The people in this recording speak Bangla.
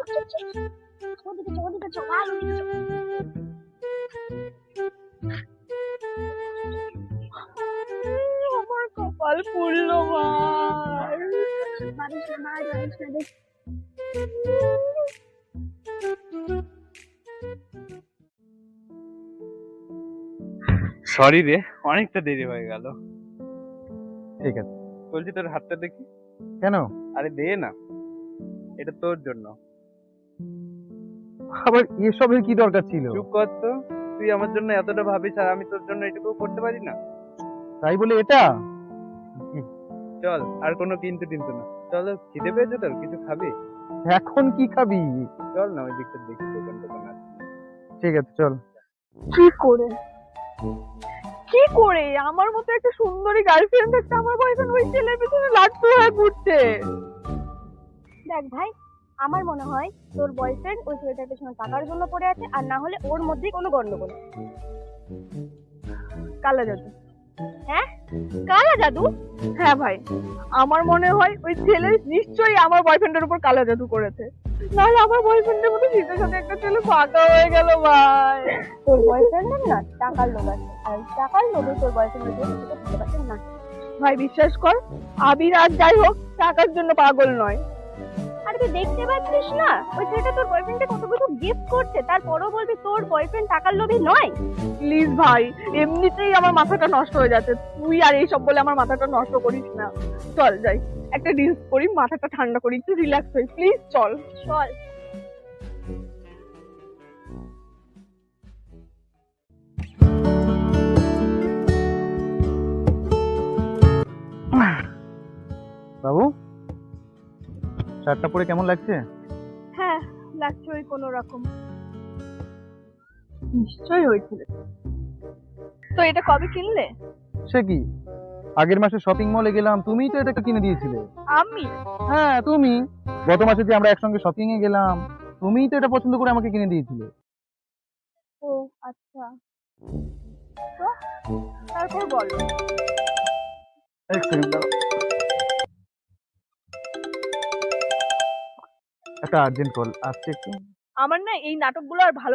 ওদিকে চল ভাই, ওদিকে চল। আমার কপাল পুড়লো ভাই। বারিশ না ভাই, বারিশ না দেখ। সরি রে, অনেকটা দেরি হয়ে গেল। ঠিক আছে। বলছি তোর হাতটা দেখি। কেন? আরে দে না, এটা তোর জন্য। আবার এসবের কি দরকার ছিল? চুপ কর তো, তুই আমার জন্য এতটা ভাবিস আর আমি তোর জন্য এটুকু করতে পারি না? তাই বলে এটা? চল, আর কোনো কিন্তু টিন্তু না। চল, খিদে পেয়েছে তোর, কিছু খাবি? এখন কি খাবি? চল না, ওই দিকটা দেখি দোকান টোকান আছে। ঠিক আছে চল। কি করে কি করে আমার মতো একটা সুন্দরী গার্লফ্রেন্ড থাকতে আমার বয়ফ্রেন্ড ওই ছেলের পিছনে লাট্টু হয়ে ঘুরছে? দেখ ভাই, আমার মনে হয় তোর বয়ফ্রেন্ড ওই ছেলেটার পেছনে টাকার জন্য পড়ে আছে, আর না হলে ওর মধ্যেই কোনো গন্ডগোল। কালা জাদু? হ্যাঁ, কালা জাদু? হ্যাঁ ভাই, আমার মনে হয় ওই ছেলে নিশ্চয়ই আমার বয়ফ্রেন্ডের উপর কালা জাদু করেছে, নাহলে আমার বয়ফ্রেন্ডের মতো শীতের সাথে একটা ছেলে ফাঁকা হয়ে গেল ভাই। তোর বয়ফ্রেন্ডের না টাকার লোভ আছে, আর টাকার লোভে তোর বয়ফ্রেন্ডের জন্য তোকে বুঝতে পারছেন না। ভাই বিশ্বাস কর, আবির আর যাই হোক টাকার জন্য পাগল নয়। আরে তুই দেখতে পাচ্ছিস না ওই ছেলেটা তোর বয়ফ্রেন্ডকে কত কিছু গিফট করছে, তারপরও বলবি তোর বয়ফ্রেন্ড টাকার লোভী নয়? প্লিজ ভাই, এমনিতেই আমার মাথাটা নষ্ট হয়ে যাচ্ছে, তুই আর এইসব বলে আমার মাথাটা নষ্ট করিস না। চল যাই, একটা রিলস করি, মাথাটা ঠান্ডা করি, একটু রিল্যাক্স হই, প্লিজ চল চল। বাবু, শার্টটা পরে কেমন লাগছে? হ্যাঁ, লাগছে ওই কোনো রকম। নিশ্চয়ই হয়েছিল। তো এটা কবে কিনলে? সে কি, আগের মাসে শপিং মলে গেলাম, তুমিই তো এটা কিনে দিয়েছিলে। আমি? হ্যাঁ তুমি, গত মাসে যে আমরা একসঙ্গে শপিং এ গেলাম, তুমিই তো এটা পছন্দ করে আমাকে কিনে দিয়েছিলে। ও আচ্ছা, তো তারপর বলো। এক সেকেন্ড দাঁড়াও। একটা আর্জেন্ট কল আসছে একটু। আমার না এই নাটকগুলো আর ভালো